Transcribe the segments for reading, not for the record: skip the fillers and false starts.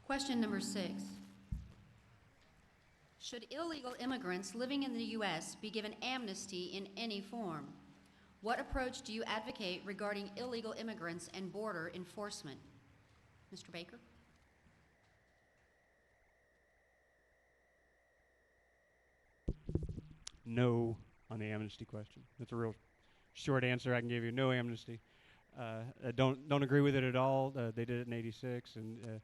Question number 6. Should illegal immigrants living in the U.S. be given amnesty in any form? What approach do you advocate regarding illegal immigrants and border enforcement? Mr. Baker? No on the amnesty question. That's a real short answer I can give you. No amnesty. I don't agree with it at all. They did it in '86, and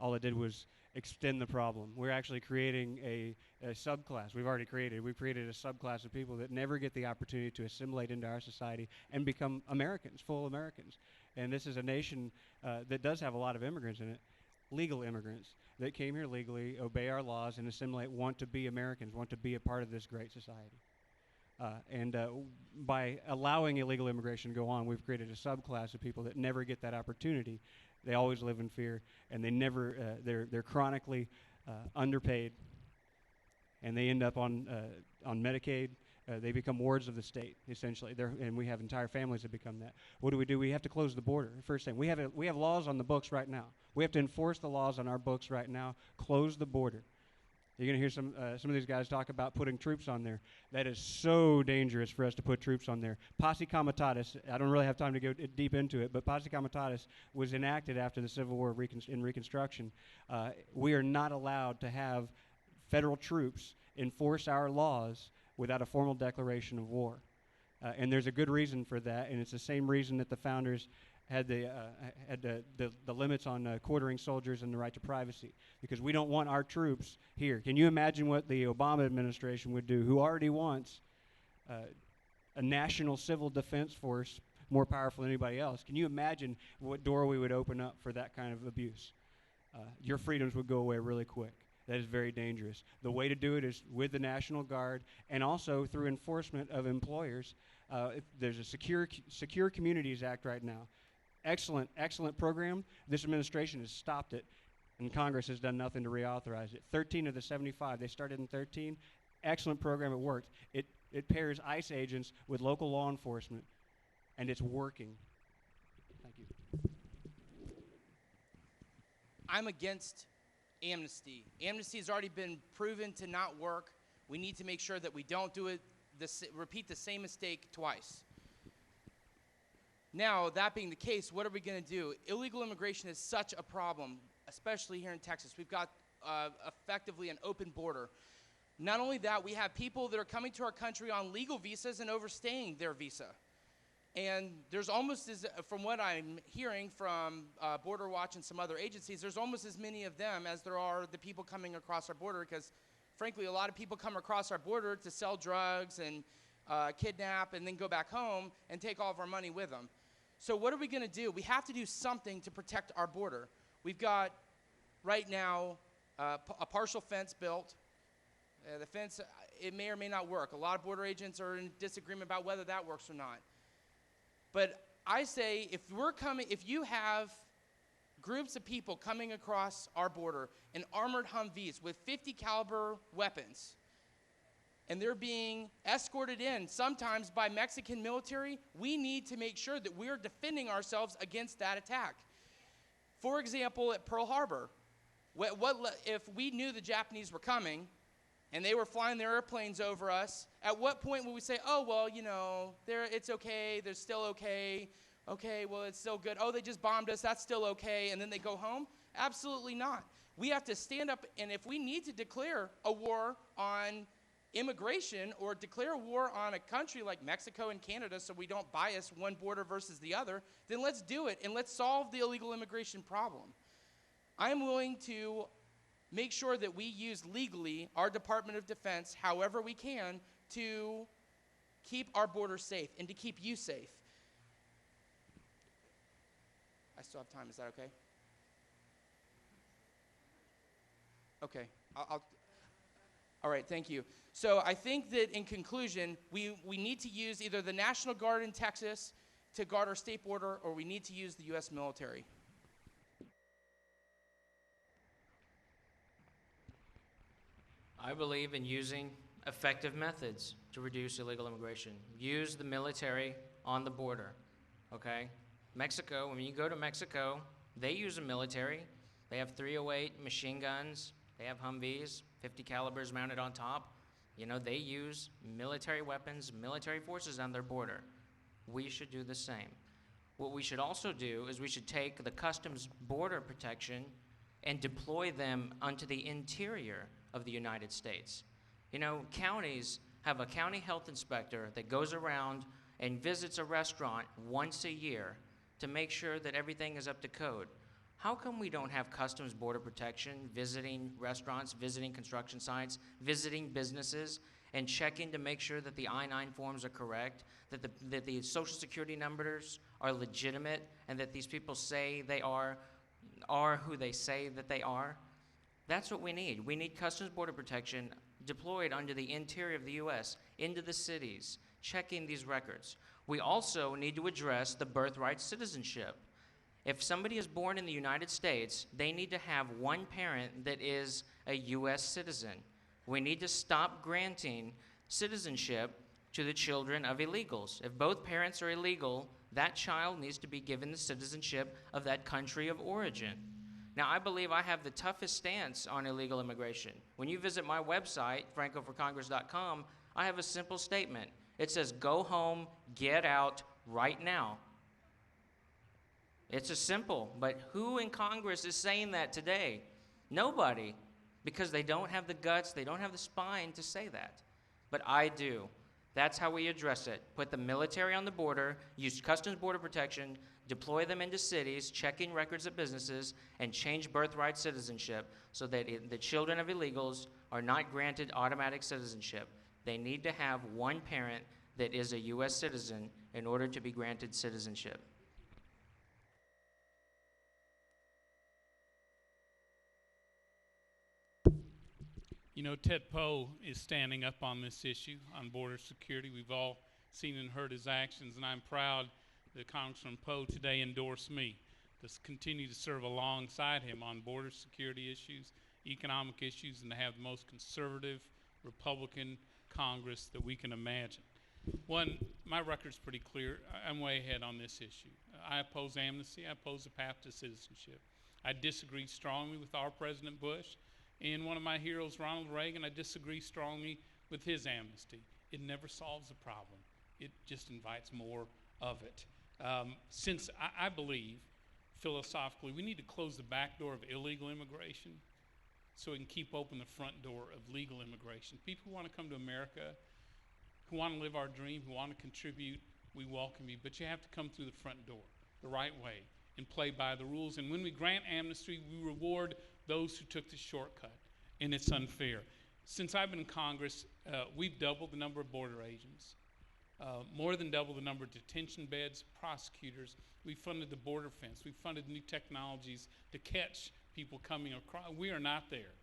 all it did was extend the problem. We're actually creating a subclass. We've created a subclass of people that never get the opportunity to assimilate into our society and become Americans, full Americans. And this is a nation that does have a lot of immigrants in it, legal immigrants that came here legally, obey our laws, and assimilate, want to be Americans, want to be a part of this great society. By allowing illegal immigration to go on, we've created a subclass of people that never get that opportunity. They always live in fear, and they never, they're chronically underpaid, and they end up on Medicaid. They become wards of the state, essentially. And we have entire families that become that. What do? We have to close the border. First thing, we have laws on the books right now. We have to enforce the laws on our books right now. Close the border. You're going to hear some of these guys talk about putting troops on there. That is so dangerous for us to put troops on there. Posse Comitatus, I don't really have time to go deep into it, but Posse Comitatus was enacted after the Civil War in Reconstruction. We are not allowed to have federal troops enforce our laws without a formal declaration of war. And there's a good reason for that, and it's the same reason that the founders had the limits on quartering soldiers and the right to privacy, because we don't want our troops here. Can you imagine what the Obama administration would do, who already wants a national civil defense force more powerful than anybody else? Can you imagine what door we would open up for that kind of abuse? Your freedoms would go away really quick. That is very dangerous. The way to do it is with the National Guard and also through enforcement of employers. There's a Secure Communities Act right now. Excellent program. This administration has stopped it, and Congress has done nothing to reauthorize it. 13 of the 75, they started in 13. Excellent program, it worked. It pairs ICE agents with local law enforcement, and it's working. Thank you. I'm against amnesty. Amnesty has already been proven to not work. We need to make sure that we don't do it, repeat the same mistake twice. Now, that being the case, what are we going to do? Illegal immigration is such a problem, especially here in Texas. We've got effectively an open border. Not only that, we have people that are coming to our country on legal visas and overstaying their visa. And there's almost, from what I'm hearing from Border Watch and some other agencies, there's almost as many of them as there are the people coming across our border, because frankly, a lot of people come across our border to sell drugs and kidnap and then go back home and take all of our money with them. So what are we going to do? We have to do something to protect our border. We've got, right now, a partial fence built. The fence, it may or may not work. A lot of border agents are in disagreement about whether that works or not. But I say, if you have groups of people coming across our border in armored Humvees with 50 caliber weapons, and they're being escorted in, sometimes by Mexican military, we need to make sure that we're defending ourselves against that attack. For example, at Pearl Harbor, if we knew the Japanese were coming and they were flying their airplanes over us, at what point would we say, oh, well, you know, it's okay, they're still okay, well, it's still good, oh, they just bombed us, that's still okay, and then they go home? Absolutely not. We have to stand up, and if we need to declare a war on immigration or declare a war on a country like Mexico and Canada so we don't bias one border versus the other, then let's do it, and let's solve the illegal immigration problem. I'm willing to make sure that we use legally our Department of Defense however we can to keep our border safe and to keep you safe. I still have time, is that okay? Okay, all right, thank you. So I think that in conclusion, we need to use either the National Guard in Texas to guard our state border, or we need to use the U.S. military. I believe in using effective methods to reduce illegal immigration. Use the military on the border, okay? Mexico, when you go to Mexico, they use the military They have 308 machine guns. They have Humvees, 50 calibers mounted on top. You know, they use military weapons, military forces on their border. We should do the same. What we should also do is we should take the Customs border protection and deploy them onto the interior of the United States. You know, counties have a county health inspector that goes around and visits a restaurant once a year to make sure that everything is up to code. How come we don't have Customs border protection visiting restaurants, visiting construction sites, visiting businesses, and checking to make sure that the I-9 forms are correct, that the Social Security numbers are legitimate, and that these people say they are who they say that they are? That's what we need. We need Customs border protection deployed under the interior of the U.S., into the cities, checking these records. We also need to address the birthright citizenship. If somebody is born in the United States, they need to have one parent that is a U.S. citizen. We need to stop granting citizenship to the children of illegals. If both parents are illegal, that child needs to be given the citizenship of that country of origin. Now, I believe I have the toughest stance on illegal immigration. When you visit my website, francoforcongress.com, I have a simple statement. It says, go home, get out right now. It's as simple, but who in Congress is saying that today? Nobody, because they don't have the guts, they don't have the spine to say that. But I do. That's how we address it. Put the military on the border, use Customs border protection, deploy them into cities, checking records of businesses, and change birthright citizenship so that the children of illegals are not granted automatic citizenship. They need to have one parent that is a U.S. citizen in order to be granted citizenship. You know, Ted Poe is standing up on this issue on border security. We've all seen and heard his actions, and I'm proud that Congressman Poe today endorsed me to continue to serve alongside him on border security issues, economic issues, and to have the most conservative Republican Congress that we can imagine. One, my record's pretty clear. I'm way ahead on this issue. I oppose amnesty. I oppose the path to citizenship. I disagree strongly with our President Bush. And one of my heroes, Ronald Reagan, I disagree strongly with his amnesty. It never solves the problem. It just invites more of it. Since I believe, philosophically, we need to close the back door of illegal immigration so we can keep open the front door of legal immigration. People who want to come to America, who want to live our dream, who want to contribute, we welcome you. But you have to come through the front door the right way and play by the rules. And when we grant amnesty, we reward those who took the shortcut, and it's unfair. Since I've been in Congress, we've doubled the number of border agents, more than doubled the number of detention beds, prosecutors. We funded the border fence. We funded new technologies to catch people coming across. We are not there.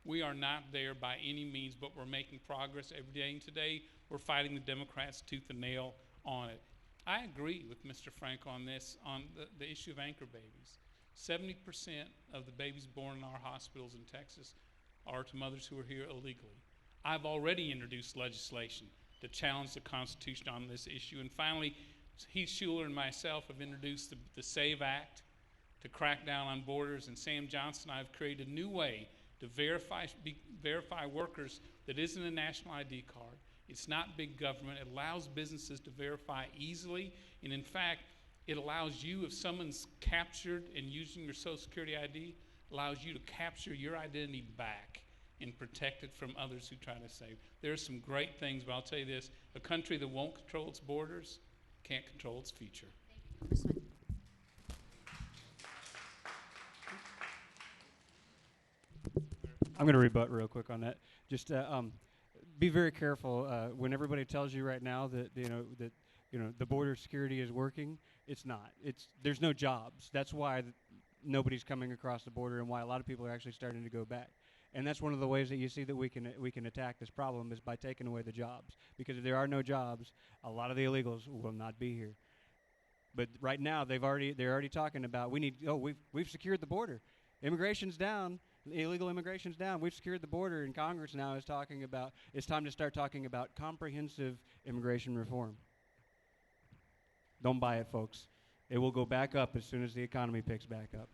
We are not there by any means, but we're making progress every day. And today, we're fighting the Democrats tooth and nail on it. I agree with Mr. Franco on this, on the issue of anchor babies. 70% of the babies born in our hospitals in Texas are to mothers who are here illegally. I've already introduced legislation to challenge the Constitution on this issue. And finally, Heath Schuler and myself have introduced the SAVE Act to crack down on borders. And Sam Johnson and I have created a new way to verify workers that isn't a national ID card. It's not big government. It allows businesses to verify easily. And in fact, it allows you, if someone's captured and using your Social Security ID, allows you to capture your identity back and protect it from others who try to save. There are some great things, but I'll tell you this, a country that won't control its borders can't control its future. Thank you, Congressman. I'm going to rebut real quick on that. Just be very careful when everybody tells you right now that the border security is working. It's not. There's no jobs. That's why nobody's coming across the border, and why a lot of people are actually starting to go back. And that's one of the ways that you see that we can attack this problem, is by taking away the jobs. Because if there are no jobs, a lot of the illegals will not be here. But right now, they're already talking about we've secured the border, immigration's down. Illegal immigration's down. We've secured the border, and Congress now is talking about it's time to start talking about comprehensive immigration reform. Don't buy it, folks. It will go back up as soon as the economy picks back up.